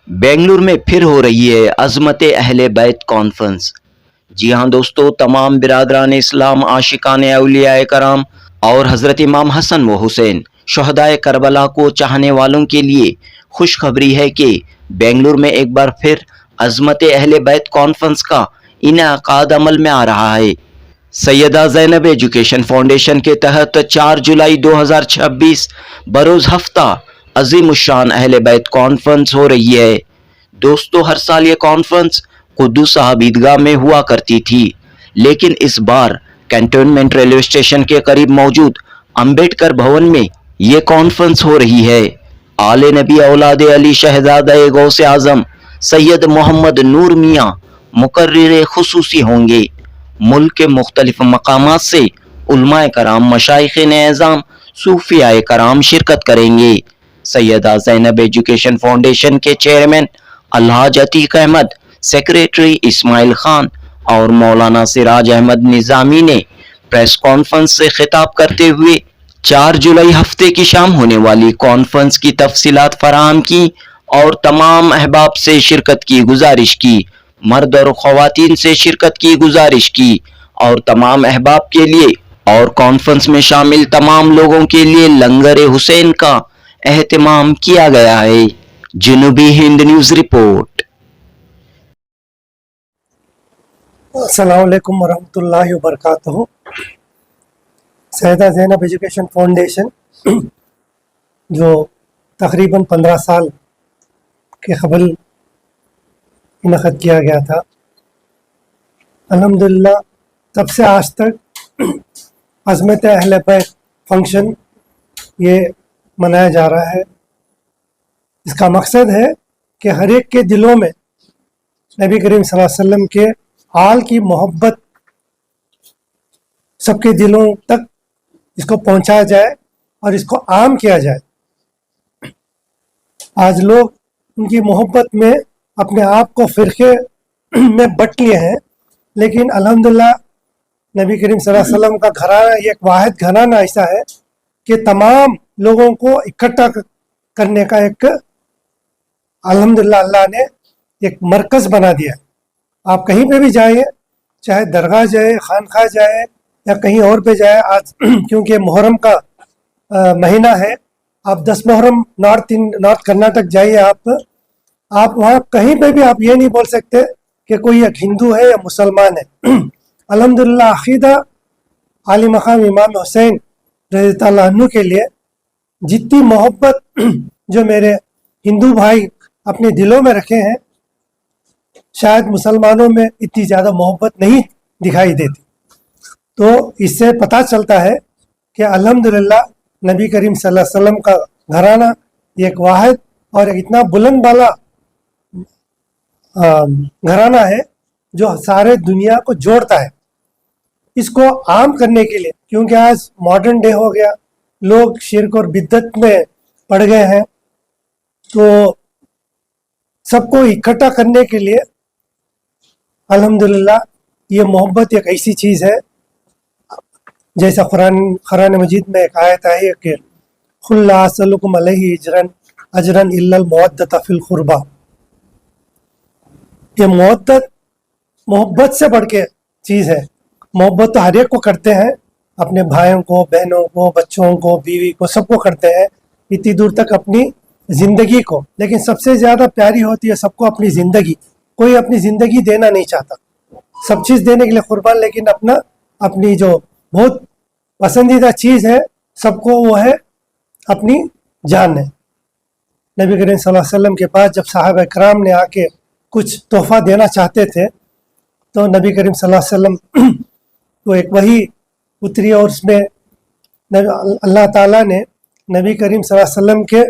बेंगलुरु में फिर हो रही है अज़मत अहले बैत कॉन्फ्रेंस। जी हाँ दोस्तों, तमाम बिरादरान इस्लाम, आशिकान औलिया कराम और हज़रत इमाम हसन व हुसैन शहदाए करबला को चाहने वालों के लिए खुशखबरी है कि बेंगलुरु में एक बार फिर अज़मत अहले बैत कॉन्फ्रेंस का इनेकाद अमल में आ रहा है। सैयदा ज़ैनब एजुकेशन फाउंडेशन के तहत 4 जुलाई 2026 बरोज़ हफ्ता अज़ीमुश्शान अहले बैत कॉन्फ्रेंस हो रही है। दोस्तों, हर साल ये कॉन्फ्रेंस कुद्दूस साहब ईदगाह में हुआ करती थी, लेकिन इस बार कैंटोनमेंट रेलवे स्टेशन के करीब मौजूद अंबेडकर भवन में ये कॉन्फ्रेंस हो रही है। आले नबी औलाद अली शहजादा गौसे आज़म सैयद मोहम्मद नूर मियाँ मुकर्रिर खुसूसी होंगे। मुल्क के मुख्तलिफ मकामात से उलमाए कराम, मशाइख़ एज़ाम, सूफियाए कराम शिरकत करेंगे। सैयदा ज़ैनब एजुकेशन फाउंडेशन के चेयरमैन अलहाज अतीक अहमद, सेक्रेटरी इस्माइल खान और मौलाना सिराज अहमद निज़ामी ने प्रेस कॉन्फ्रेंस से खिताब करते हुए 4 जुलाई हफ्ते की शाम होने वाली कॉन्फ्रेंस की तफसीलात फराहम की और तमाम अहबाब से शिरकत की गुजारिश की। मर्द और ख़वातीन से शिरकत की गुजारिश की और तमाम अहबाब के लिए और कॉन्फ्रेंस में शामिल तमाम लोगों के लिए लंगर हुसैन का एहतमाम किया गया है। जनूबी हिंद न्यूज़ रिपोर्ट। अस्सलाम वालेकुम वरहमतुल्लाहि वबरकातुहू। सैयदा ज़ैनब एजुकेशन फाउंडेशन जो तकरीबन 15 साल के कबल इनक़द किया गया था, अल्हम्दुलिल्लाह तब से आज तक अज़मत अहले बैत फंक्शन ये मनाया जा रहा है। इसका मकसद है कि हर एक के दिलों में नबी करीम सल्लल्लाहु अलैहि वसल्लम के आल की मोहब्बत सबके दिलों तक इसको पहुंचाया जाए और इसको आम किया जाए। आज लोग उनकी मोहब्बत में अपने आप को फ़िरक़े में बट लिए हैं, लेकिन अल्हम्दुलिल्लाह नबी करीम सल्लल्लाहु अलैहि वसल्लम का घराना एक वाहिद घराना ऐसा है कि तमाम लोगों को इकट्ठा करने का एक अल्हम्दुलिल्लाह अल्लाह ने एक मरकज़ बना दिया है। आप कहीं पे भी जाइए, चाहे दरगाह जाए, खानखा जाए या कहीं और पे जाए, आज क्योंकि मुहर्रम का महीना है, आप 10 मुहर्रम नॉर्थ कर्नाटक जाइए, आप वहाँ कहीं पे भी आप ये नहीं बोल सकते कि कोई एक हिंदू है या मुसलमान है। अल्हम्दुलिल्लाह अक़ीदा आली मकाम इमाम हुसैन रज़ियल्लाहु अन्हु के लिए जितनी मोहब्बत जो मेरे हिंदू भाई अपने दिलों में रखे हैं, शायद मुसलमानों में इतनी ज़्यादा मोहब्बत नहीं दिखाई देती। तो इससे पता चलता है कि अल्हम्दुलिल्लाह नबी करीम सल्लल्लाहु अलैहि वसल्लम का घराना एक वाहिद और एक इतना बुलंद वाला घराना है जो सारे दुनिया को जोड़ता है। इसको आम करने के लिए, क्योंकि आज मॉडर्न डे हो गया, लोग शिर्क और बिद्दत में पड़ गए हैं, तो सबको इकट्ठा करने के लिए अल्हम्दुलिल्लाह ये मोहब्बत एक ऐसी चीज़ है, जैसा कुरान मजीद में एक आयत है कि कुल ला असअलुकुम अलैहि अजरन इल्लल मवद्दत फिल कुर्बा। ये मोहब्बत से बढ़ के चीज़ है। मोहब्बत तो हर एक को करते हैं, अपने भाइयों को, बहनों को, बच्चों को, बीवी को, सबको करते हैं, इतनी दूर तक अपनी ज़िंदगी को, लेकिन सबसे ज़्यादा प्यारी होती है सबको अपनी ज़िंदगी। कोई अपनी ज़िंदगी देना नहीं चाहता, सब चीज़ देने के लिए कुर्बान, लेकिन अपनी जो बहुत पसंदीदा चीज़ है सबको, वो है अपनी जान है। नबी करीम सल्लल्लाहु अलैहि वसल्लम के पास जब साहबा कराम ने आके कुछ तोहफ़ा देना चाहते थे, तो नबी करीम सल्लल्लाहु अलैहि वसल्लम को एक वही उतरी और उसमें अल्लाह ताला ने नबी करीम सल्लल्लाहु अलैहि वसल्लम के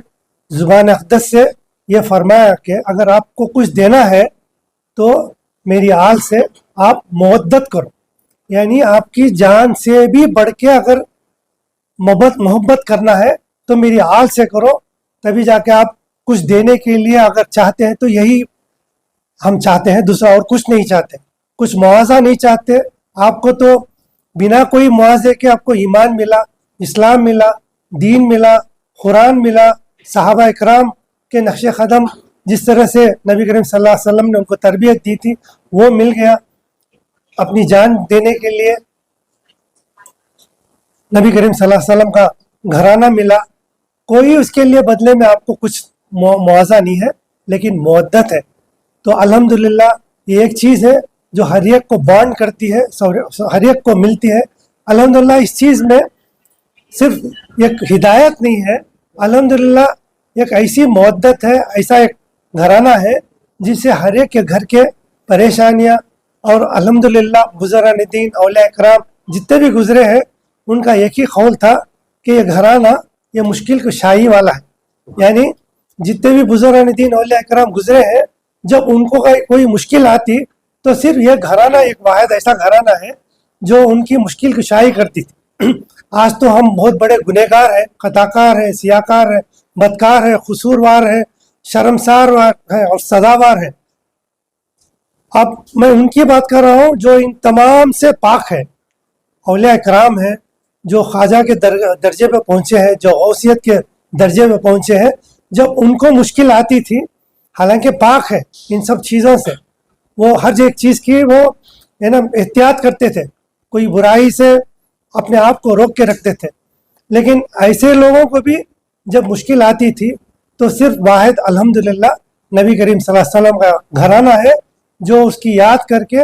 ज़ुबान अक़दस से ये फरमाया कि अगर आपको कुछ देना है तो मेरी आल से आप मवद्दत करो, यानी आपकी जान से भी बढ़ के अगर मोहब्बत करना है तो मेरी आल से करो, तभी जाके आप कुछ देने के लिए अगर चाहते हैं तो यही हम चाहते हैं, दूसरा और कुछ नहीं चाहते, कुछ मुआवजा नहीं चाहते। आपको तो बिना कोई मुआवजे के आपको ईमान मिला, इस्लाम मिला, दीन मिला, कुरान मिला, सहाबा इकराम के नक्शे कदम जिस तरह से नबी करीम सल्लल्लाहु अलैहि वसल्लम ने उनको तरबियत दी थी वो मिल गया, अपनी जान देने के लिए नबी करीम सल्लल्लाहु अलैहि वसल्लम का घराना मिला। कोई उसके लिए बदले में आपको कुछ मुआवजा नहीं है, लेकिन मुवद्दत है। तो अल्हम्दुलिल्लाह ये एक चीज़ है जो हर एक को बॉन्ड करती है, हर एक को मिलती है। अल्हम्दुलिल्लाह इस चीज़ में सिर्फ एक हिदायत नहीं है, अल्हम्दुलिल्लाह एक ऐसी मुवद्दत है, ऐसा एक घराना है जिससे हर एक के घर के परेशानियाँ, और अल्हम्दुलिल्लाह बुज़ुर्गान दीन औलिया इकराम जितने भी गुजरे हैं उनका एक ही कौल था कि ये घराना ये मुश्किल कुशाई वाला है। यानी जितने भी बुज़ुर्गान दीन औलिया इकराम गुजरे हैं, जब उनको कोई मुश्किल आती तो सिर्फ ये घराना एक वाहिद ऐसा घराना है जो उनकी मुश्किल कुशाई करती थी। आज तो हम बहुत बड़े गुनहगार हैं, खताकार हैं, सियाकार हैं, बदकार हैं, कसूरवार हैं, शर्मसार है और सजावार है। अब मैं उनकी बात कर रहा हूँ जो इन तमाम से पाक है, औलिया इकराम है, जो ख्वाजा के दर्जे पे पहुँचे हैं, जो गौसियत के दर्जे पे पहुँचे हैं। जब उनको मुश्किल आती थी, हालांकि पाक है इन सब चीज़ों से, वो हर एक चीज़ की वो है ना एहतियात करते थे, कोई बुराई से अपने आप को रोक के रखते थे। लेकिन ऐसे लोगों को भी जब मुश्किल आती थी तो सिर्फ वाहिद अल्हम्दुलिल्लाह नबी करीम सल्लल्लाहु अलैहि वसल्लम का घराना है जो उसकी याद करके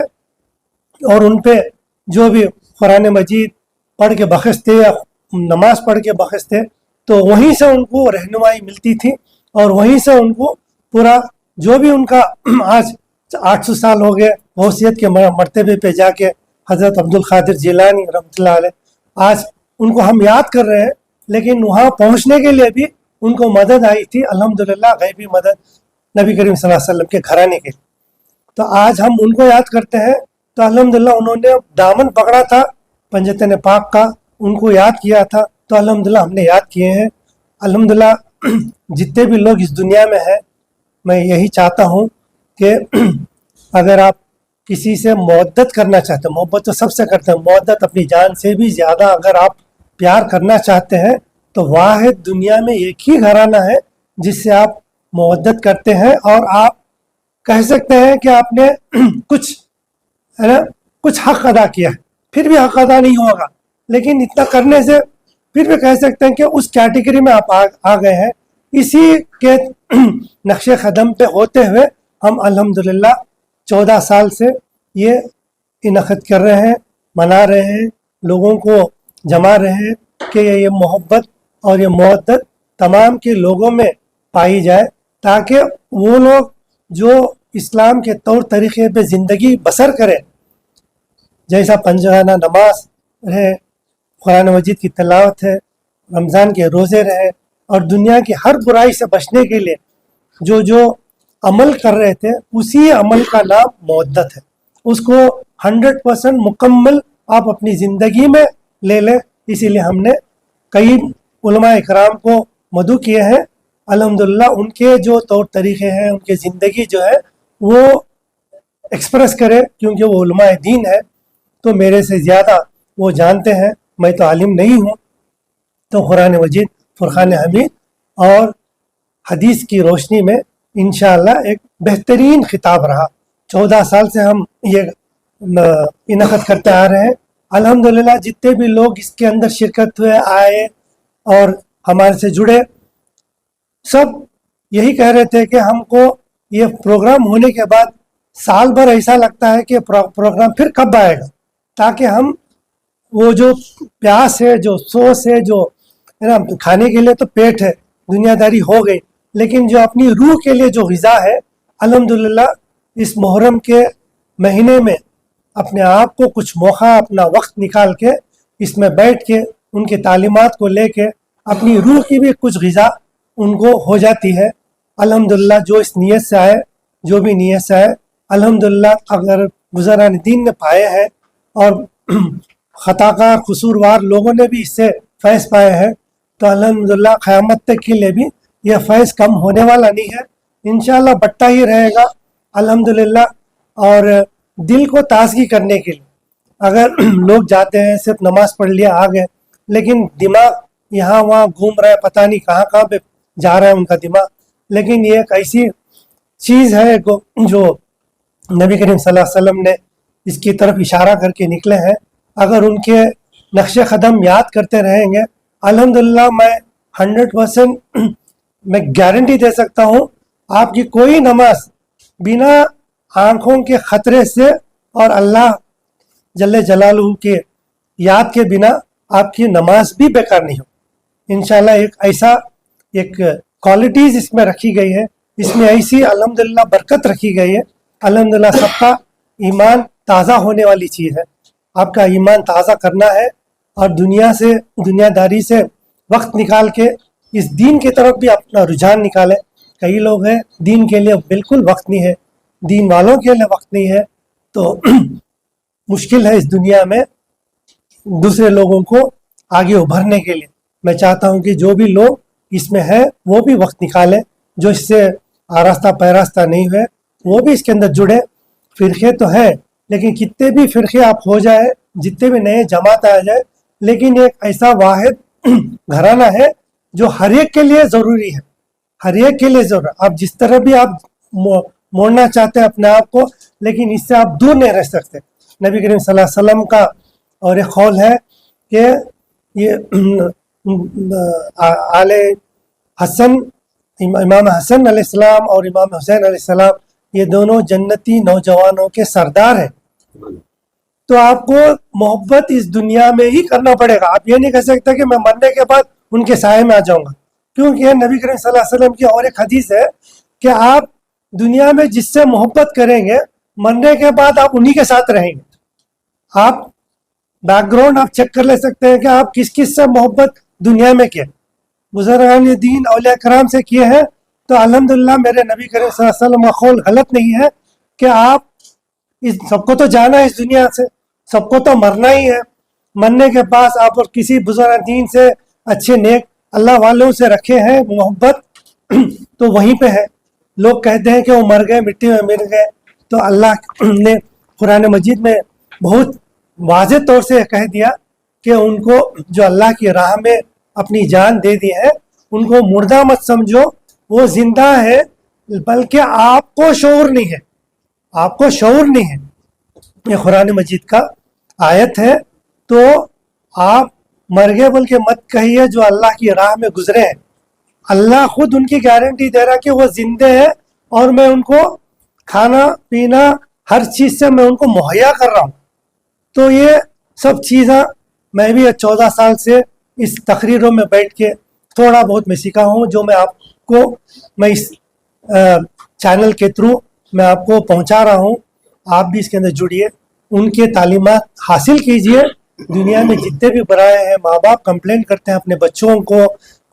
और उन पे जो भी कुरान मजीद पढ़ के बखसते या नमाज पढ़ के बखसते, तो वहीं से उनको रहनुमाई मिलती थी और वहीं से उनको पूरा जो भी उनका आज 800 साल हो गए गौसियत के मर्तबे पे जाके हज़रत अब्दुल कादिर जिलानी रहमतुल्लाह अलैह, आज उनको हम याद कर रहे हैं, लेकिन वहाँ पहुँचने के लिए भी उनको मदद आई थी अल्हम्दुलिल्लाह, गैबी मदद नबी करीम सल्लल्लाहु अलैहि वसल्लम के घराने के लिए। तो आज हम उनको याद करते हैं, तो अल्हम्दुलिल्लाह उन्होंने दामन पकड़ा था पंजतन पाक का, उनको याद किया था, तो अल्हम्दुलिल्लाह हमने याद किए हैं। अल्हम्दुलिल्लाह जितने भी लोग इस दुनिया में हैं, मैं यही चाहता हूँ कि अगर आप किसी से मोहब्बत करना चाहते हैं, मोहब्बत तो सबसे करते हैं, मोहब्बत अपनी जान से भी ज़्यादा अगर आप प्यार करना चाहते हैं तो वाहिद दुनिया में एक ही घराना है जिससे आप मोहब्बत करते हैं। और आप कह सकते हैं कि आपने कुछ है ना कुछ हक अदा किया है, फिर भी हक अदा नहीं होगा, लेकिन इतना करने से फिर भी कह सकते हैं कि उस कैटेगरी में आप आ गए हैं। इसी के नक्शे कदम पे होते हुए हम अल्हम्दुलिल्लाह 14 साल से ये इनक़द कर रहे हैं, मना रहे हैं, लोगों को जमा रहे हैं कि ये मोहब्बत और ये मवद्दत तमाम के लोगों में पाई जाए, ताकि वो लोग जो इस्लाम के तौर तरीक़े पे ज़िंदगी बसर करें, जैसा पंजगाना नमाज है, कुरान मजीद की तिलावत है, रमज़ान के रोज़े रहे, और दुनिया की हर बुराई से बचने के लिए जो जो अमल कर रहे थे, उसी अमल का नाम मवद्दत है। उसको 100% मुकम्मल आप अपनी ज़िंदगी में ले लें। इसीलिए हमने कई उलमा इकराम को मदू किए हैं, अल्हम्दुलिल्लाह उनके जो तौर तरीक़े हैं, उनकी ज़िंदगी जो है वो एक्सप्रेस करें, क्योंकि वो उलमा दीन है, तो मेरे से ज़्यादा वो जानते हैं, मैं तो आलिम नहीं हूँ। तो कुरान मजीद, फुरक़ान हमीद और हदीस की रोशनी में इंशाअल्लाह एक बेहतरीन खिताब रहा। 14 साल से हम ये इनक़द करते आ रहे हैं। अल्हम्दुलिल्लाह जितने भी लोग इसके अंदर शिरकत हुए, आए और हमारे से जुड़े, सब यही कह रहे थे कि हमको ये प्रोग्राम होने के बाद साल भर ऐसा लगता है कि प्रोग्राम फिर कब आएगा, ताकि हम वो जो प्यास है, जो सोच है, जो है ना, खाने के लिए तो पेट है, दुनियादारी हो गई, लेकिन जो अपनी रूह के लिए जो ग़िज़ा है, अल्हम्दुलिल्लाह इस मुहर्रम के महीने में अपने आप को कुछ मौका, अपना वक्त निकाल के इसमें बैठ के उनकी तालीमात को लेके अपनी रूह की भी कुछ ग़िज़ा उनको हो जाती है। अल्हम्दुलिल्लाह जो इस नीयत से आए, जो भी नीयत से आए, अल्हम्दुलिल्लाह अगर बुज़ुर्गान दीन ने पाए हैं और ख़ताकार कसूरवार लोगों ने भी इससे फैज़ पाए हैं, तो अल्हम्दुलिल्लाह क़यामत तक के लिए भी यह फैज़ कम होने वाला नहीं है, इंशाअल्लाह बढ़ता ही रहेगा अल्हम्दुलिल्लाह। और दिल को ताज़गी करने के लिए अगर लोग जाते हैं, सिर्फ नमाज पढ़ लिया आ गए, लेकिन दिमाग यहाँ वहाँ घूम रहा है, पता नहीं कहाँ कहाँ पे जा रहा है उनका दिमाग। लेकिन ये एक ऐसी چیز ہے جو نبی کریم صلی اللہ علیہ وسلم نے اس کی طرف اشارہ کر کے نکلے ہیں. اگر ان کے نقش قدم یاد کرتے رہیں گے الحمدللہ میں 100% میں گارنٹی دے سکتا ہوں آپ کی کوئی نماز بنا آنکھوں کے خطرے سے اور اللہ جل جلالہ کے یاد کے بنا آپ کی نماز بھی بیکار نہیں ہو. انشاءاللہ ایک کوالٹیز اس میں رکھی گئی ہے, اس میں ایسی الحمدللہ برکت رکھی گئی ہے. الحمدللہ سب کا ایمان تازہ ہونے والی چیز ہے. آپ کا ایمان تازہ کرنا ہے اور دنیا داری سے وقت نکال کے اس دین کی طرف بھی اپنا رجحان نکالیں. کئی لوگ ہیں دین کے لیے بالکل وقت نہیں ہے, دین والوں کے لیے وقت نہیں ہے, تو مشکل ہے اس دنیا میں دوسرے لوگوں کو آگے ابھرنے کے لیے. میں چاہتا ہوں کہ جو بھی لوگ اس میں ہے وہ بھی وقت نکالیں, جو اس سے آراستہ پیراستہ نہیں ہوئے وہ بھی اس کے اندر جڑے. فرقے تو ہیں لیکن کتنے بھی فرقے آپ ہو جائے, جتنے بھی نئے جماعت آ جائے, لیکن ایک ایسا واحد گھرانہ ہے جو ہر ایک کے لیے ضروری ہے, ہر ایک کے لیے ضروری. آپ جس طرح بھی آپ موڑنا چاہتے ہیں اپنے آپ کو, لیکن اس سے آپ دور نہیں رہ سکتے. نبی کریم صلی اللہ علیہ وسلم کا اور ایک قول ہے کہ یہ آل حسن, امام حسن علیہ السلام اور امام حسین علیہ السلام, یہ دونوں جنتی نوجوانوں کے سردار ہیں. تو آپ کو محبت اس دنیا میں ہی کرنا پڑے گا. آپ یہ نہیں کہہ سکتے کہ میں مرنے کے بعد ان کے سائے میں آ جاؤں گا, کیونکہ نبی کریم صلی اللہ علیہ وسلم کی اور ایک حدیث ہے کہ آپ دنیا میں جس سے محبت کریں گے مرنے کے بعد آپ انہی کے ساتھ رہیں گے. آپ بیک گراؤنڈ آپ چیک کر لے سکتے ہیں کہ آپ کس کس سے محبت دنیا میں کیے, بزرگان دین اولیاء کرام سے کیے ہیں. تو الحمدللہ میرے نبی کریم صلی اللہ علیہ وسلم کا قول غلط نہیں ہے کہ آپ سب کو تو جانا ہے اس دنیا سے, سب کو تو مرنا ہی ہے. مرنے کے پاس آپ اور کسی بزرگ دین سے اچھے نیک اللہ والوں سے رکھے ہیں محبت تو وہیں پہ ہے. لوگ کہتے ہیں کہ وہ مر گئے, مٹی میں مل گئے, تو اللہ نے قرآن مجید میں بہت واضح طور سے کہہ دیا کہ ان کو جو اللہ کی راہ میں اپنی جان دے دی ہے ان کو مردہ مت سمجھو, وہ زندہ ہے, بلکہ آپ کو شعور نہیں ہے, آپ کو شعور نہیں ہے. یہ قرآن مجید کا آیت ہے. تو آپ مر گئے بلکہ مت کہیے جو اللہ کی راہ میں گزرے ہیں. اللہ خود ان کی گارنٹی دے رہا کہ وہ زندے ہیں اور میں ان کو کھانا پینا ہر چیز سے میں ان کو مہیا کر رہا ہوں. تو یہ سب چیزیں میں بھی 14 سال سے اس تقریروں میں بیٹھ کے تھوڑا بہت میں سیکھا ہوں, جو میں آپ کو میں اس چینل کے تھرو میں آپ کو پہنچا رہا ہوں. آپ بھی اس کے اندر جڑیے, ان کے تعلیمات حاصل کیجئے. دنیا میں جتنے بھی برائے ہیں, ماں باپ کمپلین کرتے ہیں اپنے بچوں کو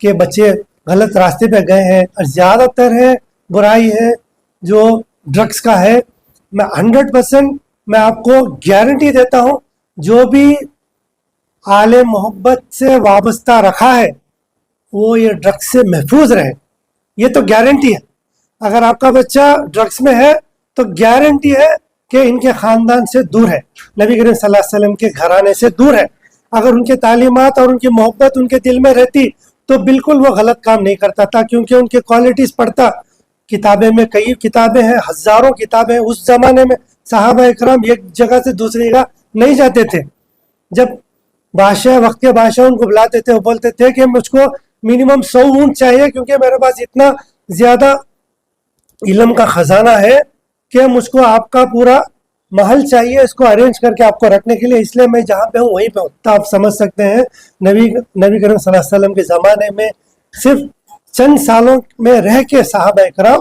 کہ بچے غلط راستے پہ گئے ہیں, اور زیادہ تر ہے برائی ہے جو ڈرگس کا ہے. میں 100% میں آپ کو گارنٹی دیتا ہوں جو بھی آل محبت سے وابستہ رکھا ہے وہ یہ ڈرگس سے محفوظ رہے. یہ تو گارنٹی ہے. اگر آپ کا بچہ ڈرگس میں ہے تو گارنٹی ہے کہ ان کے خاندان سے دور ہے, نبی کریم صلی اللہ علیہ وسلم کے گھرانے سے دور ہے. اگر ان کے تعلیمات اور ان کی محبت ان کے دل میں رہتی تو بالکل وہ غلط کام نہیں کرتا تھا, کیونکہ ان کے کوالٹیز پڑھتا. کتابیں میں کئی کتابیں ہیں, ہزاروں کتابیں. اس زمانے میں صحابہ اکرام ایک جگہ سے دوسری جگہ نہیں جاتے تھے. جب بادشاہ وقت کے بادشاہ ان کو بلاتے تھے, وہ بولتے تھے کہ مجھ کو منیمم 100 اونٹ چاہیے, کیونکہ میرے پاس اتنا زیادہ علم کا خزانہ ہے کہ مجھ کو آپ کا پورا محل چاہیے اس کو ارینج کر کے آپ کو رکھنے کے لیے, اس لیے میں جہاں پہ ہوں وہیں پہ ہوں. تو آپ سمجھ سکتے ہیں نبی کریم صلی اللہ علیہ وسلم کے زمانے میں صرف چند سالوں میں رہ کے صحابہ اکرام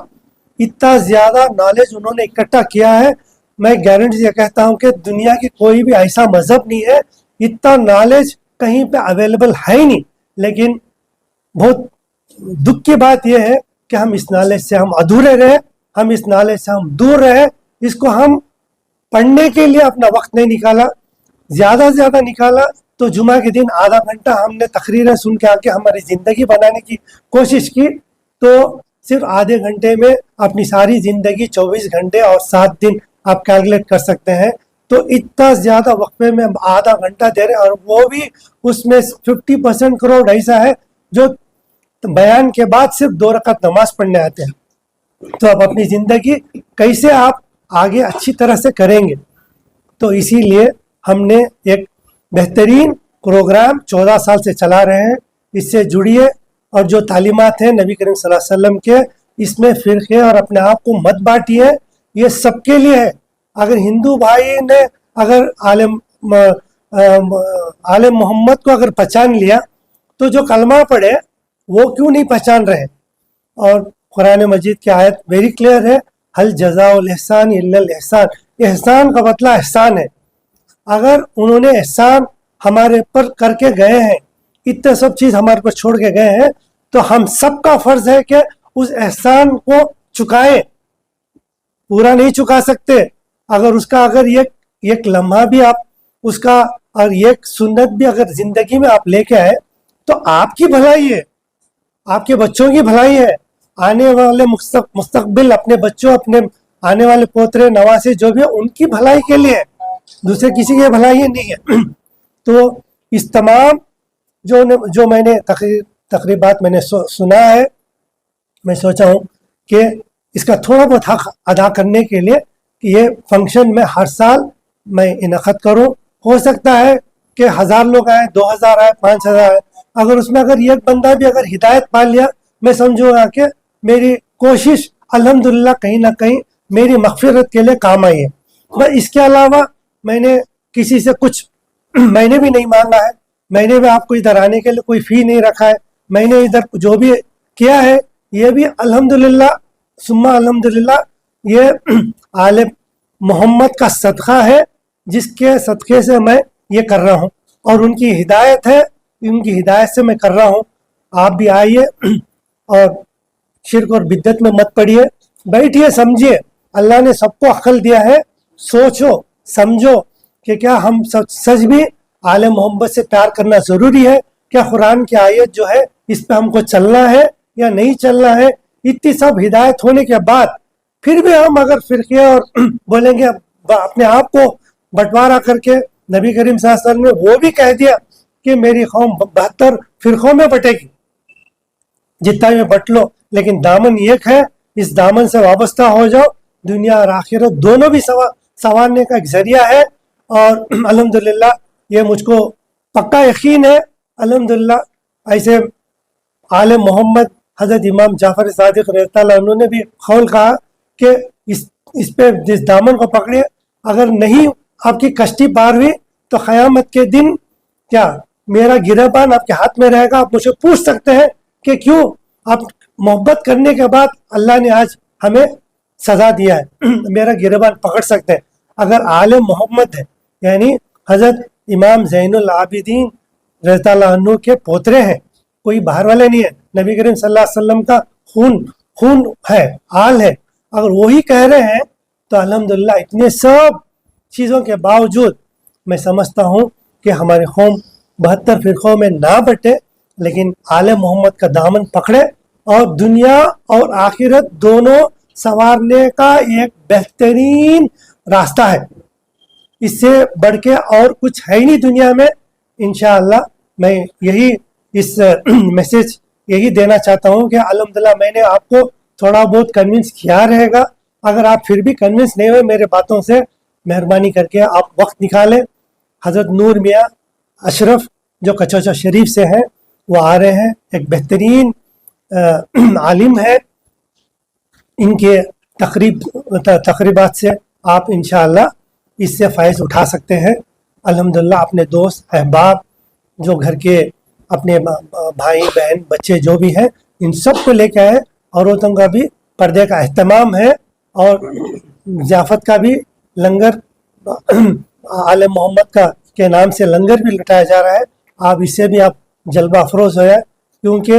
اتنا زیادہ نالج انہوں نے اکٹھا کیا ہے. میں گارنٹی سے کہتا ہوں کہ دنیا کی کوئی بھی ایسا مذہب نہیں ہے اتنا نالج کہیں پہ اویلیبل ہے ہی نہیں. لیکن بہت دکھ کی بات یہ ہے کہ ہم اس نالج سے ہم ادھورے رہے, ہم اس نالج سے ہم دور رہے. اس کو ہم پڑھنے کے لیے اپنا وقت نہیں نکالا, زیادہ سے زیادہ نکالا تو جمعہ کے دن آدھا گھنٹہ ہم نے تقریریں سن کے آ کے ہماری زندگی بنانے کی کوشش کی. تو صرف آدھے گھنٹے میں اپنی ساری زندگی 24 گھنٹے اور 7 دن آپ کیلکولیٹ کر سکتے ہیں. تو اتنا زیادہ وقفے میں آدھا گھنٹہ دے رہے, اور وہ بھی اس میں 50% کروڑ ایسا ہے جو بیان کے بعد صرف 2 رکعت نماز پڑھنے آتے ہیں. तो अब अपनी ज़िंदगी कैसे आप आगे अच्छी तरह से करेंगे। तो इसीलिए हमने एक बेहतरीन प्रोग्राम 14 साल से चला रहे हैं, इससे जुड़िए और जो तालीमात हैं नबी करीम सल्लल्लाहु अलैहि वसल्लम के, इसमें फ़िरक़े और अपने आप को मत बांटिए, ये सबके लिए है। अगर हिंदू भाई ने अगर आलम मोहम्मद को अगर पहचान लिया तो जो कलमा पढ़े वो क्यों नहीं पहचान रहे। और कुरान मजीद की आयत वेरी क्लियर है, हल जज़ाउल एहसान इल्लल एहसान, एहसान का मतलब एहसान है। अगर उन्होंने एहसान हमारे पर करके गए हैं, इतने सब चीज़ हमारे पर छोड़ के गए हैं, तो हम सबका फर्ज है कि उस एहसान को चुकाएं। पूरा नहीं चुका सकते, अगर उसका अगर एक लम्हा भी आप उसका और एक सुन्नत भी अगर ज़िंदगी में आप लेके आए तो आपकी भलाई है, आपके बच्चों की भलाई है, आने वाले मुस्तकबिल अपने बच्चों, अपने आने वाले पोतरे नवासे जो भी है उनकी भलाई के लिए है, दूसरे किसी की भलाई नहीं है। तो इस तमाम जो मैंने तकरीबात मैंने सुना है, मैं सोचा हूँ कि इसका थोड़ा बहुत हक अदा करने के लिए कि ये फंक्शन में हर साल मैं इनक़द करूँ। हो सकता है कि 1000 लोग आए, 2000 आए, 5000 आए, अगर उसमें अगर एक बंदा भी अगर हिदायत पा लिया, मैं समझूंगा कि मेरी कोशिश अल्हम्दुलिल्लाह कहीं ना कहीं मेरी मग़फ़िरत के लिए काम आई है। बस इसके अलावा मैंने किसी से कुछ मैंने भी नहीं मांगा है, मैंने भी आपको इधर आने के लिए कोई फ़ी नहीं रखा है, मैंने इधर जो भी किया है ये भी अल्हम्दुलिल्लाह सुम्मा अल्हम्दुलिल्लाह ये आले मोहम्मद का सदका है, जिसके सदक़े से मैं ये कर रहा हूँ और उनकी हिदायत है, उनकी हिदायत से मैं कर रहा हूँ। आप भी आइए और शिर्क और बिद्दत में मत पड़िए, बैठिए, समझिए, अल्लाह ने सबको अक्ल दिया है, सोचो समझो कि क्या हम सच भी आले मोहम्मद से प्यार करना ज़रूरी है, क्या कुरान की आयत जो है इस पे हमको चलना है या नहीं चलना है। इतनी सब हिदायत होने के बाद फिर भी हम अगर फ़िरक़े और बोलेंगे अपने आप को बंटवारा करके, नबी करीम सल्लल्लाहु अलैहि वसल्लम ने वो भी कह दिया कि मेरी कौम 72 फ़िरक़ों में बटेगी, जितना में बट लो, लेकिन दामन एक है, इस दामन से वाबस्ता हो जाओ, दुनिया और आखिरत दोनों भी संवारने का एक जरिया है। और अल्हम्दुलिल्लाह ये मुझको पक्का यकीन है, अल्हम्दुलिल्लाह ऐसे आले मोहम्मद हज़रत इमाम जाफ़र सादिक़ रज़ियल्लाहु अन्हु ने भी कौल कहा कि इस पे जिस दामन को पकड़े, अगर नहीं आपकी कश्ती पार हुई तो क़यामत के दिन क्या मेरा गिरबान आपके हाथ में रहेगा। आप मुझे पूछ सकते हैं कि क्यों, आप मोहब्बत करने के बाद अल्लाह ने आज हमें सज़ा दिया है, मेरा गिरबान पकड़ सकते हैं। अगर आले मोहम्मद है यानी हज़रत इमाम ज़ैनुल आबिदीन रज़ियल्लाहु अन्हु के पोतरे हैं, कोई बाहर वाले नहीं है, नबी करीम सल्लल्लाहु अलैहि वसल्लम का खून है, आल है, अगर वही कह रहे हैं तो अल्हम्दुलिल्लाह इतने सब चीज़ों के बावजूद मैं समझता हूँ कि हमारी कौम 72 फ़िरक़ों में ना बटे, लेकिन आले मोहम्मद का दामन पकड़े और दुनिया और आखिरत दोनों संवारने का एक बेहतरीन रास्ता है। इससे बढ़ के और कुछ है ही नहीं दुनिया में। इंशाअल्लाह मैं यही इस मैसेज यही देना चाहता हूँ कि अल्हम्दुलिल्लाह मैंने आपको थोड़ा बहुत कन्विंस किया रहेगा। अगर आप फिर भी कन्विंस नहीं हुए मेरे बातों से, मेहरबानी करके आप वक्त निकालें। हज़रत नूर मियाँ अशरफ जो कचौचा शरीफ से हैं वो आ रहे हैं, एक बेहतरीन आलिम है, इनके तकरीबात से आप इंशाअल्लाह इससे फ़ायदा उठा सकते हैं। अल्हम्दुलिल्लाह अपने दोस्त अहबाब जो घर के अपने भाई बहन बच्चे जो भी हैं इन सब को लेके आए, औरतों का भी पर्दे का अहतमाम है और ज़ियाफ़त का भी लंगर आले मोहम्मद का के नाम से लंगर भी लुटाया जा रहा है। आप इससे भी आप जल्बा अफरोज़ हो जाए, क्योंकि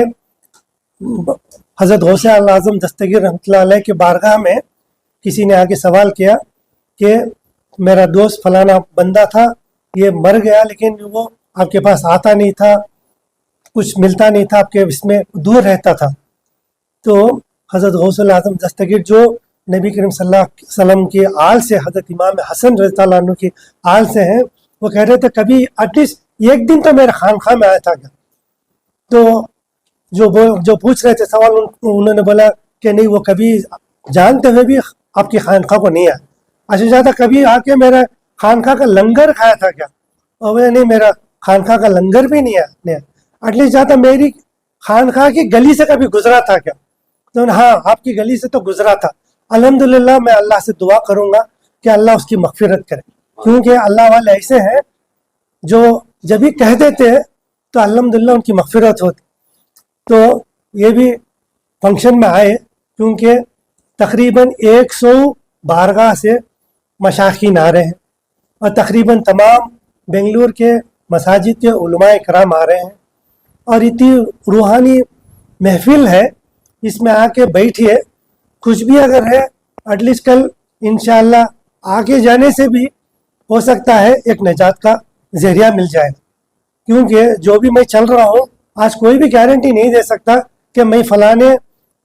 हज़रत गौसे आज़म दस्तगीर रहमतुल्लाह अलैह के बारगाह में किसी ने आके सवाल किया कि मेरा दोस्त फलाना बंदा था, ये मर गया, लेकिन वो आपके पास आता नहीं था, कुछ मिलता नहीं था, आपके इसमें दूर रहता था। तो हज़रत गौसे आज़म दस्तगीर जो नबी करीम सल्लल्लाहु अलैहि वसल्लम की आल से, हज़रत इमाम हसन रज़ियल्लाहु अन्हु की आल से हैं, वो कह रहे थे कभी एटलीस्ट एक दिन तो मेरे खानखा में आया था क्या। तो जो पूछ रहे थे सवाल, उन्होंने बोला कि नहीं, वो कभी जानते हुए भी आपकी खानखा को नहीं आया। अच्छा ज़्यादा कभी आके मेरा खानखा का लंगर खाया था क्या? और बोले नहीं, मेरा खानखा का लंगर भी नहीं आया। एटलीस्ट ज़्यादा मेरी खानखा की गली से कभी गुजरा था क्या? तो हाँ, आपकी गली से तो गुजरा था। अल्हम्दुलिल्लाह, मैं अल्लाह से दुआ करूंगा कि अल्लाह उसकी मगफिरत करे, क्योंकि अल्लाह वाले ऐसे हैं जो जब भी कह देते हैं तो अल्हम्दुलिल्लाह उनकी मगफिरत होती। तो ये भी फंक्शन में आए क्योंकि तकरीबन 100 बारगाह से मशाइखीन आ रहे हैं और तकरीबन तमाम बेंगलुरु के मसाजिद के उलमाए कराम आ रहे हैं और इतनी रूहानी महफिल है, इसमें आके बैठिए। कुछ भी अगर है एटलीस्ट कल इंशाअल्लाह आगे जाने से भी हो सकता है एक निजात का जरिया मिल जाएगा, क्योंकि जो भी मैं चल रहा हूँ आज कोई भी गारंटी नहीं दे सकता कि मैं फलाने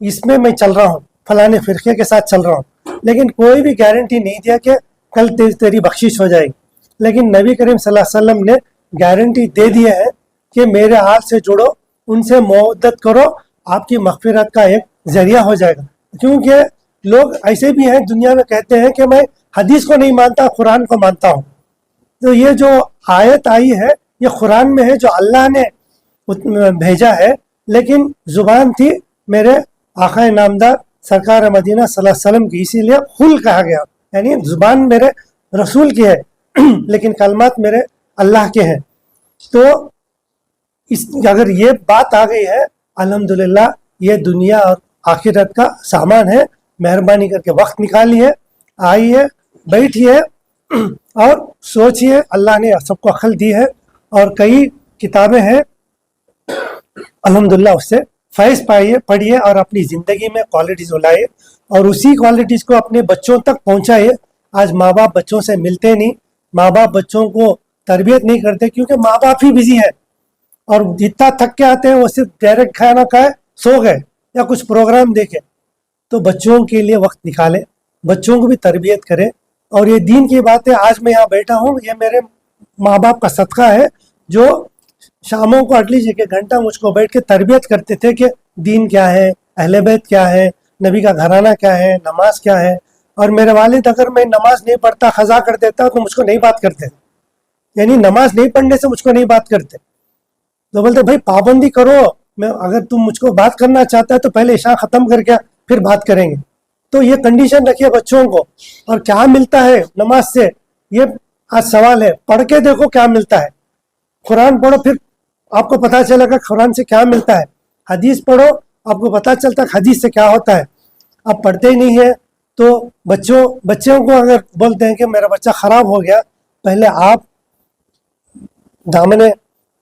इसमें मैं चल रहा हूँ, फलाने फिरके के साथ चल रहा हूँ, लेकिन कोई भी गारंटी नहीं दिया कि कल तेरी बख्शिश हो जाएगी। लेकिन नबी करीम सल्लल्लाहु अलैहि वसल्लम ने गारंटी दे दी है कि मेरे हाथ से जुड़ो, उनसे मोहब्बत करो, आपकी मगफिरत का एक जरिया हो जाएगा। क्योंकि लोग ऐसे भी हैं दुनिया में कहते हैं कि मैं हदीस को नहीं मानता, कुरान को मानता हूँ। तो ये जो आयत आई है ये कुरान में है जो अल्लाह ने भेजा है, लेकिन जुबान थी मेरे आका नामदार सरकार मदीना सल्लल्लाहु अलैहि वसल्लम की, इसीलिए खुल कहा गया, यानी जुबान मेरे रसूल की है लेकिन कलमात मेरे अल्लाह के हैं। तो इस अगर ये बात आ गई है, अल्हम्दुलिल्लाह ये दुनिया और आखिरत का सामान है। मेहरबानी करके वक्त निकालिए, आइए, बैठिए और सोचिए। अल्लाह ने सबको अक्ल दी है और कई किताबें हैं, अल्हम्दुलिल्लाह उससे फैज़ पाइए, पढ़िए और अपनी ज़िंदगी में क्वालिटीज़ लाइए और उसी क्वालिटीज़ को अपने बच्चों तक पहुंचाइए। आज माँ बाप बच्चों से मिलते नहीं, माँ बाप बच्चों को तरबियत नहीं करते, क्योंकि माँ बाप ही बिजी है और जितना थक के आते हैं वो सिर्फ डायरेक्ट खाना खाए, सो गए या कुछ प्रोग्राम देखे। तो बच्चों के लिए वक्त निकालें, बच्चों को भी तरबियत करें। और ये दीन की बात है, आज मैं यहाँ बैठा हूँ, ये मेरे माँ बाप का सदका है जो शामों को एटलीस्ट 1 घंटा मुझको बैठ के तरबियत करते थे कि दीन क्या है, अहले बैत क्या है, नबी का घराना क्या है, नमाज क्या है। और मेरे वालिद अगर मैं नमाज नहीं पढ़ता, खजा कर देता, तो मुझको नहीं बात करते, यानी नमाज नहीं पढ़ने से मुझको नहीं बात करते। तो बोलते भाई पाबंदी करो, मैं अगर तुम मुझको बात करना चाहता है तो पहले इशा ख़त्म करके फिर बात करेंगे। तो ये कंडीशन रखिए बच्चों को। और क्या मिलता है नमाज से, ये आज सवाल है, पढ़ के देखो क्या मिलता है। कुरान पढ़ो, फिर आपको पता चलेगा कुरान से क्या मिलता है। हदीस पढ़ो, आपको पता चलता है हदीस से क्या होता है। आप पढ़ते ही नहीं है तो बच्चों को अगर बोलते हैं कि मेरा बच्चा ख़राब हो गया, पहले आप दामने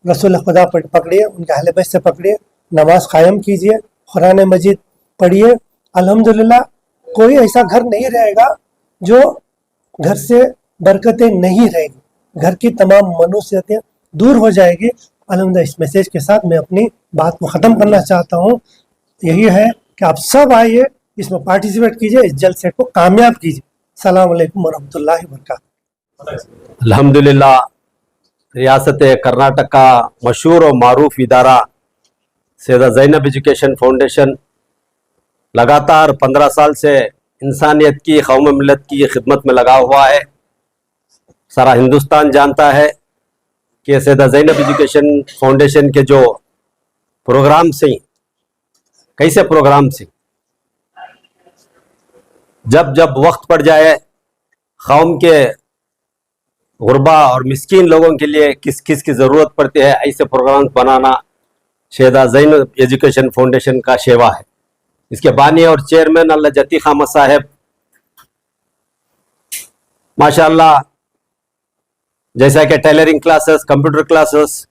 रसूल खुदा पकड़िए, उनके अहले बैत से पकड़िए, नमाज कायम कीजिए, कुरान मजीद पढ़िए। अल्हम्दुलिल्लाह कोई ऐसा घर नहीं रहेगा जो घर से बरकतें नहीं रहेगी, घर की तमाम मनुष्यतें दूर हो जाएगी। अल्हम्दुलिल्लाह इस मैसेज के साथ मैं अपनी बात को ख़त्म करना चाहता हूँ। यही है कि आप सब आइए, इसमें पार्टिसिपेट कीजिए, इस जलसे को कामयाब कीजिए। अस्सलाम वालेकुम वरहमतुल्लाहि वबरकातुहू। अल्हम्दुलिल्लाह रियासत कर्नाटक का मशहूर और मारूफ इदारा सैयदा ज़ैनब एजुकेशन फाउंडेशन लगातार 15 साल से इंसानियत की, कौम मिलत की खिदमत में लगा हुआ है। सारा हिंदुस्तान जानता है कि सैयदा ज़ैनब एजुकेशन फाउंडेशन के जो प्रोग्राम से, कैसे प्रोग्राम से जब जब वक्त पड़ जाए कौम के गुरबा और मिस्कीन लोगों के लिए किस किस की ज़रूरत पड़ती है, ऐसे प्रोग्राम बनाना सैयदा ज़ैनब एजुकेशन फाउंडेशन का सेवा है। इसके बानी और चेयरमैन अल्लाह जती खामा साहब माशाअल्लाह, जैसा कि टेलरिंग क्लासेस, कंप्यूटर क्लासेस,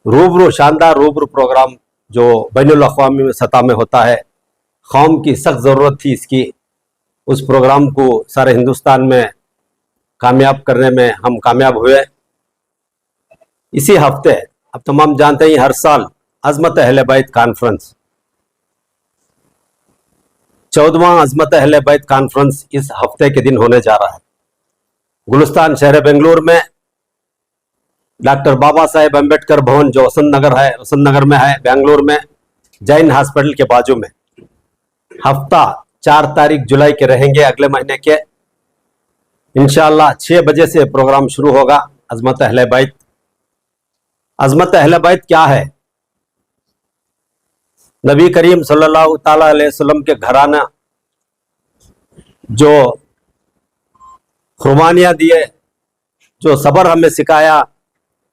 रूबरू शानदार रूबरू प्रोग्राम जो बैनुल अक़वामी सतह में होता है, कौम की सख्त ज़रूरत थी इसकी। उस प्रोग्राम को सारे हिंदुस्तान में कामयाब करने में हम कामयाब हुए। इसी हफ्ते, अब तमाम जानते हैं, हर साल अज़मत अहले बैत कॉन्फ्रेंस, 14वां अज़मत अहले बैत कॉन्फ्रेंस इस हफ्ते के दिन होने जा रहा है। गुलिस्तान शहर बेंगलुरु में डॉक्टर बाबा साहेब अम्बेडकर भवन जो वसंत नगर में है, बेंगलुरु में जैन हॉस्पिटल के बाजू में हफ्ता 4 तारीख जुलाई के रहेंगे, अगले महीने के इंशाअल्लाह 6 बजे से प्रोग्राम शुरू होगा। अजमत अहले बैत। अजमत अहले बैत क्या है? नबी करीम सल्लल्लाहु ताला अलैहि वसल्लम के घराना जो कुर्बानियाँ दिए, जो सब्र हमें सिखाया,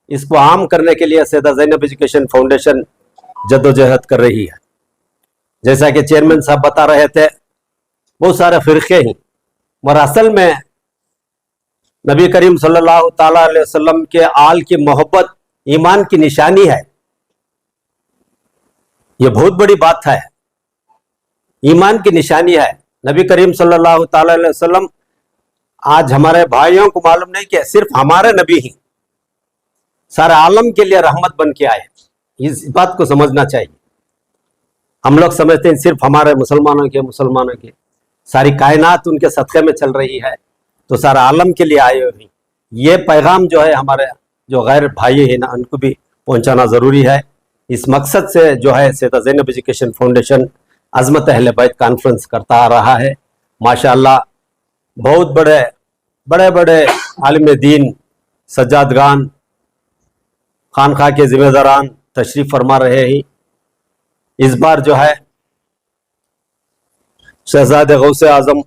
इसको आम करने के लिए सैयदा ज़ैनब एजुकेशन फाउंडेशन जद्दोजहद कर रही है। जैसा कि चेयरमैन साहब बता रहे थे, बहुत सारे फ़िरक़े हैं, मगर असल में नबी करीम सल्लल्लाहु ताला अलैहि वसल्लम के आल की मोहब्बत ईमान की निशानी है। ये बहुत बड़ी बात है, ईमान की निशानी है। नबी करीम सल्लल्लाहु ताला अलैहि वसल्लम आज हमारे भाइयों को मालूम नहीं कि सिर्फ हमारे नबी ही सारे आलम के लिए रहमत बन के आए। इस बात को समझना चाहिए। हम लोग समझते हैं सिर्फ हमारे मुसलमानों के सारी कायनात उनके सदक़े में चल रही है, तो सारा आलम के लिए आए हुए। ये पैगाम जो है हमारे जो गैर भाई हैं ना, उनको भी पहुंचाना ज़रूरी है। इस मकसद से जो है सैयदा ज़ैनब एजुकेशन फाउंडेशन अज़मत अहले बैत कॉन्फ्रेंस करता आ रहा है। माशाअल्लाह बहुत बड़े बड़े आलिम दीन, सज्जादगान, खानखा के ज़िम्मेदारान तशरीफ़ फरमा रहे हैं। इस बार जो है शहजादे गौसे आज़म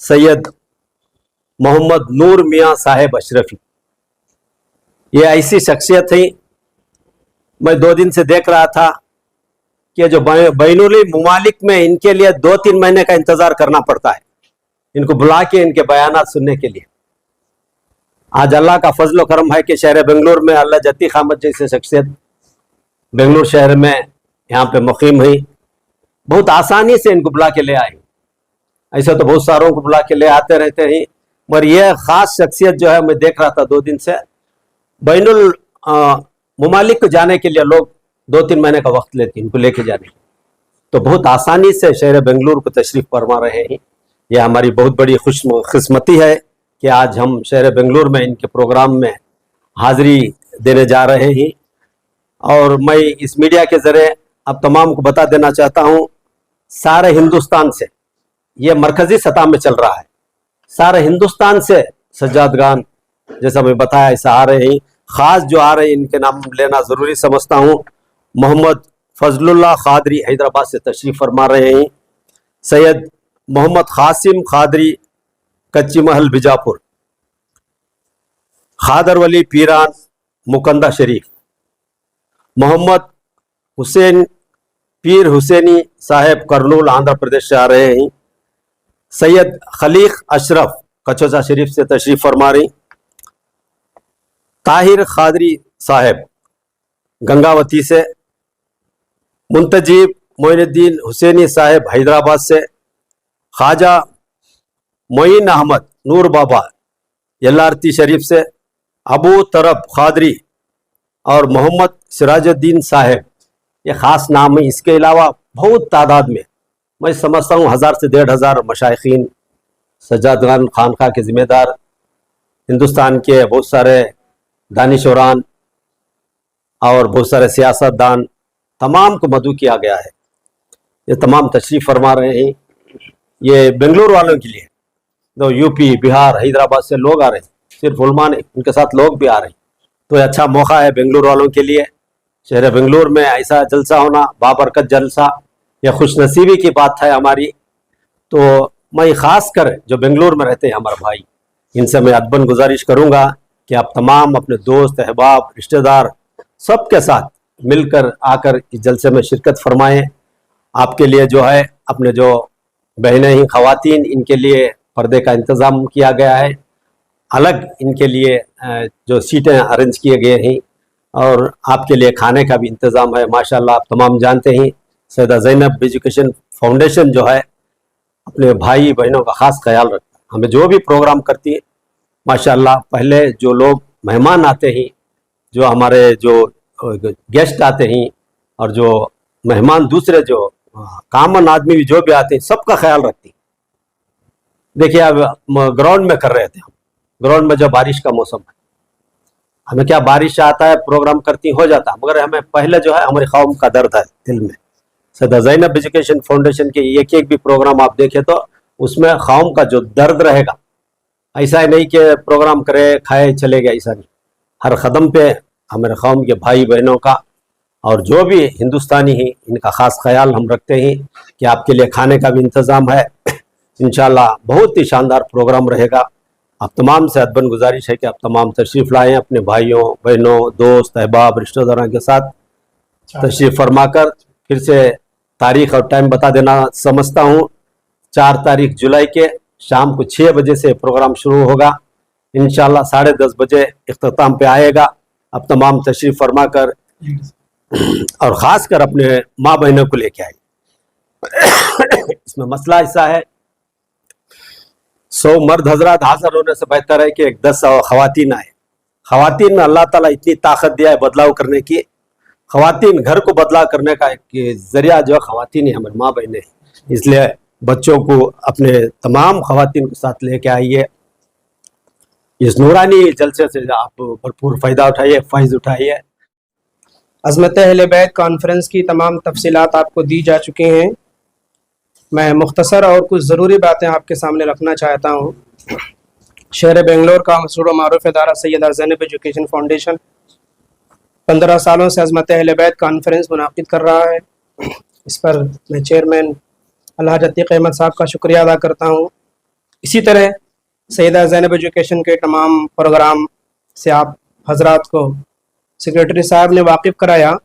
सैयद मोहम्मद नूर मियाँ साहेब अशरफी, ये ऐसी शख्सियत है, मैं 2 दिन से देख रहा था कि जो बैनुल मुमालिक में इनके लिए 2-3 महीने का इंतज़ार करना पड़ता है, इनको बुला के इनके बयानात सुनने के लिए। आज अल्लाह का फजल व करम है कि शहर बेंगलुरु में अल्लाह जतीक अहमद जैसे शख्सियत बेंगलुरु शहर में यहाँ पे मुकीम है, बहुत आसानी से इनको बुला के ले आए। ऐसे तो बहुत सारों को बुला के ले आते रहते हैं, मगर यह ख़ास शख्सियत जो है मैं देख रहा था 2 दिन से, बैनुल मुमालिक को जाने के लिए लोग 2-3 महीने का वक्त लेते हैं इनको लेके जाने, तो बहुत आसानी से शहर बेंगलुरु को तशरीफ़ फरमा रहे हैं। यह हमारी बहुत बड़ी खुशकिस्मती है कि आज हम शहर बेंगलुरु में इनके प्रोग्राम में हाज़िरी देने जा रहे हैं। और मैं इस मीडिया के ज़रिए अब तमाम को बता देना चाहता हूँ, सारे हिंदुस्तान से ये मरकज़ी सतह में चल रहा है, सारे हिंदुस्तान से सज्जादगान जैसा मैं बताया ऐसा आ रहे हैं। ख़ास जो आ रहे हैं इनके नाम लेना ज़रूरी समझता हूँ। मोहम्मद फजलुल्लाह खादरी हैदराबाद से तशरीफ़ फरमा रहे हैं। सैयद मोहम्मद क़ासिम खादरी कच्ची महल बीजापुर, खादर वली पीरान मुकंदा शरीफ, मोहम्मद हुसैन पीर हुसैनी साहेब करनूल आंध्र प्रदेश से आ रहे हैं। सैयद खलीक अशरफ कचोजा शरीफ से तशरीफ़ फरमा रही। ताहिर खादरी साहेब गंगावती से, मुंतजीब मोइनुद्दीन हुसैनी साहेब हैदराबाद से, ख्वाजा मोइन अहमद नूर बाबा यल्लारती शरीफ से, अबू तरब खादरी और मोहम्मद सिराजुद्दीन साहेब, ये ख़ास नाम है। इसके अलावा बहुत तादाद में मैं समझता हूँ 1000 से 1500 मशाइखीन, सज्जादगान, खानखा के ज़िम्मेदार, हिंदुस्तान के बहुत सारे दानिशवरान और बहुत सारे सियासतदान, तमाम को मदऊ किया गया है। ये तमाम तशरीफ़ फरमा रहे हैं। ये बेंगलुरु वालों के लिए, तो यूपी, बिहार, हैदराबाद से लोग आ रहे हैं, सिर्फ उलमा नहीं, उनके साथ लोग भी आ रहे हैं। तो ये अच्छा मौका है बेंगलुरु वालों के लिए। शहर बेंगलुरु में ऐसा जलसा होना, बाबरकत जलसा, यह खुशनसीबी की बात है हमारी। तो मैं ख़ास कर जो बेंगलुरु में रहते हैं हमारे भाई, इनसे मैं अदबन गुजारिश करूँगा कि आप तमाम अपने दोस्त, अहबाब, रिश्तेदार सबके साथ मिलकर आकर इस जलसे में शिरकत फरमाएँ। आपके लिए जो है अपने जो बहनें हैं, ख़वातीन, इनके लिए पर्दे का इंतज़ाम किया गया है, अलग इनके लिए जो सीटें अरेंज किए गए हैं, और आपके लिए खाने का भी इंतज़ाम है। माशाल्लाह आप तमाम जानते हैं सैयदा ज़ैनब एजुकेशन फाउंडेशन जो है अपने भाई बहनों का ख़ास ख्याल रखता है। हमें जो भी प्रोग्राम करती है माशाल्लाह, पहले जो लोग मेहमान आते हैं, जो हमारे जो गेस्ट आते हैं, और जो मेहमान दूसरे जो कामन आदमी भी जो भी आते हैं, सबका ख्याल रखती है। देखिए अब ग्राउंड में कर रहे थे हम, ग्राउंड में जो बारिश का मौसम है, हमें क्या बारिश आता है, प्रोग्राम करती हो जाता है, मगर हमें पहले जो है हमारी कौम का दर्द है दिल में, सैयदा ज़ैनब एजुकेशन फाउंडेशन के एक एक भी प्रोग्राम आप देखें तो उसमें कौम का जो दर्द रहेगा, ऐसा ही नहीं कि प्रोग्राम करे खाए चले गए, ऐसा नहीं। हर कदम पे हमारे कौम के भाई बहनों का और जो भी हिंदुस्तानी हैं इनका ख़ास ख्याल हम रखते हैं कि आपके लिए खाने का भी इंतज़ाम है। इंशाल्लाह बहुत ही शानदार प्रोग्राम रहेगा। आप तमाम से अदबन गुजारिश है कि आप तमाम तशरीफ़ लाएँ, अपने भाइयों बहनों दोस्त अहबाब रिश्तेदारों के साथ तशरीफ़ फरमाकर। फिर से तारीख और टाइम बता देना समझता हूँ, 4 तारीख जुलाई के शाम को 6 बजे से प्रोग्राम शुरू होगा। इंशाल्लाह 10:30 बजे इख्तिताम पे आएगा। अब तमाम तशरीफ़ फरमा कर और ख़ास कर अपने माँ बहनों को लेके आए। इसमें मसला ऐसा है, 100 मर्द हजरात हाजिर होने से बेहतर है कि एक 10 ख़वातीन आए। ख़वातीन में अल्लाह ताला इतनी ताकत दिया है बदलाव करने की। ख़वातीन घर को बदला करने का एक ज़रिया जो है ख़वातीन ही हमारे माँ बहनें हैं। इसलिए बच्चों को अपने तमाम ख़वातीन के साथ लेके आइए। इस नूरानी जलसे से आप भरपूर फ़ायदा उठाइए, फ़ैज़ उठाइए। अज़मत अहले बैत कॉन्फ्रेंस की तमाम तफसीलात आपको दी जा चुकी हैं। मैं मुख्तसर और कुछ ज़रूरी बातें आपके सामने रखना चाहता हूँ। शहर बेंगलोर का मशहूर व मारूफ इदारा सैयदा ज़ैनब एजुकेशन फाउंडेशन 15 सालों से अज़मत अहले बैत कॉन्फ्रेंस मुनाकिद कर रहा है। इस पर मैं चेयरमैन अलहाज अतीक अहमद साहब का शुक्रिया अदा करता हूँ। इसी तरह सैयदा ज़ैनब एजुकेशन के तमाम प्रोग्राम से आप हजरात को सेक्रेटरी साहब ने वाकिफ़ कराया।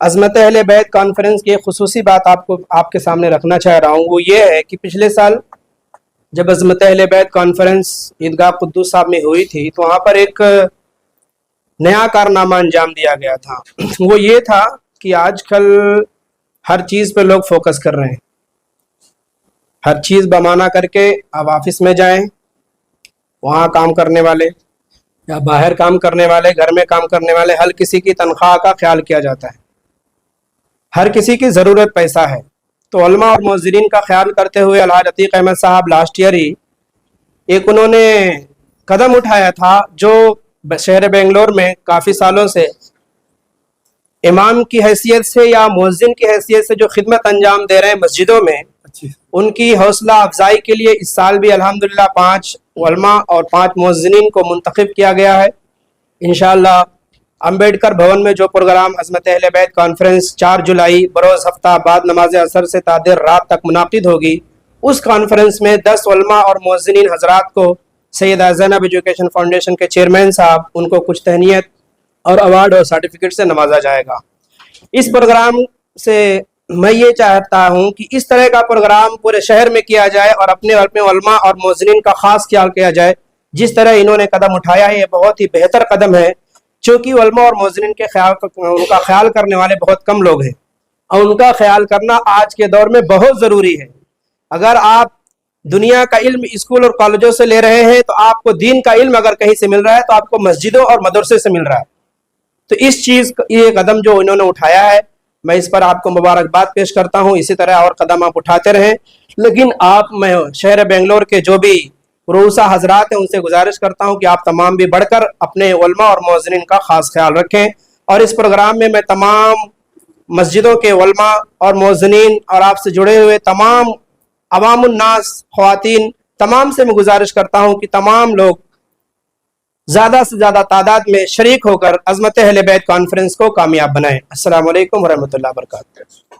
अज़मत अहले बैत कॉन्फ्रेंस की एक खुसूसी बात आपके सामने रखना चाह रहा हूँ, वो ये है कि पिछले साल जब अज़मत अहले बैत कॉन्फ्रेंस ईदगाह कुद्दूस साहब में हुई थी तो वहाँ पर एक नया कारनामा अंजाम दिया गया था। वो ये था कि आजकल हर चीज़ पे लोग फोकस कर रहे हैं। हर चीज़ बमाना करके अब ऑफिस में जाएं, वहाँ काम करने वाले या बाहर काम करने वाले, घर में काम करने वाले, हर किसी की तनख्वाह का ख्याल किया जाता है। हर किसी की ज़रूरत पैसा है। तो उलमा और मुअज़्ज़िनीन का ख्याल करते हुए अलहाज अतीक अहमद साहब लास्ट ईयर ही एक उन्होंने कदम उठाया था जो शहर बेंगलोर में काफ़ी सालों से इमाम की हैसियत से या मुअज़्ज़िन की हैसियत से जो खिदमत अंजाम दे रहे हैं मस्जिदों में, उनकी हौसला अफजाई के लिए इस साल भी अल्हम्दुलिल्लाह 5 उलमा और 5 मुअज़्ज़िनीन को मुंतखब किया गया है। इंशाअल्लाह अम्बेडकर भवन में जो प्रोग्राम अज़मत अहले बैत कॉन्फ्रेंस 4 जुलाई बरोज़ हफ्ता बाद नमाज असर से तादेर रात तक मुनाकिद होगी, उस कॉन्फ्रेंस में 10 उलमा और मुअज़्ज़िनीन हजरात को सैयदा ज़ैनब एजुकेशन फाउंडेशन के चेयरमैन साहब उनको कुछ तहनीत और अवार्ड और सर्टिफिकेट से नवाजा जाएगा। इस प्रोग्राम से मैं ये चाहता हूँ कि इस तरह का प्रोग्राम पूरे शहर में किया जाए और अपने उलमा और मुअज़्ज़िनीन का ख़ास ख्याल किया जाए। जिस तरह इन्होंने कदम उठाया है ये बहुत ही बेहतर कदम है, चूँकि उलमा और मुअज़्ज़िनीन के उनका ख्याल करने वाले बहुत कम लोग हैं और उनका ख्याल करना आज के दौर में बहुत ज़रूरी है। अगर आप दुनिया का इल्म स्कूल और कॉलेजों से ले रहे हैं तो आपको दीन का इल्म अगर कहीं से मिल रहा है तो आपको मस्जिदों और मदरसे से मिल रहा है। तो इस चीज़ ये कदम जो इन्होंने उठाया है, मैं इस पर आपको मुबारकबाद पेश करता हूँ। इसी तरह और कदम आप उठाते रहें। लेकिन मैं शहर बेंगलोर के जो भी रूसा हजरात हैं उनसे गुजारिश करता हूँ कि आप तमाम भी बढ़कर अपने उलमा और मुअज़्ज़िनीन का ख़ास ख्याल रखें। और इस प्रोग्राम में मैं तमाम मस्जिदों के उलमा और मुअज़्ज़िनीन और आपसे जुड़े हुए तमाम अवामुन नास ख़वातीन तमाम से मैं गुजारिश करता हूँ कि तमाम लोग ज़्यादा से ज़्यादा तादाद में शरीक होकर अज़मत अहले बैत कॉन्फ्रेंस को कामयाब बनाएं। अस्सलामु अलैकुम व रहमतुल्लाहि व बरकातुहू।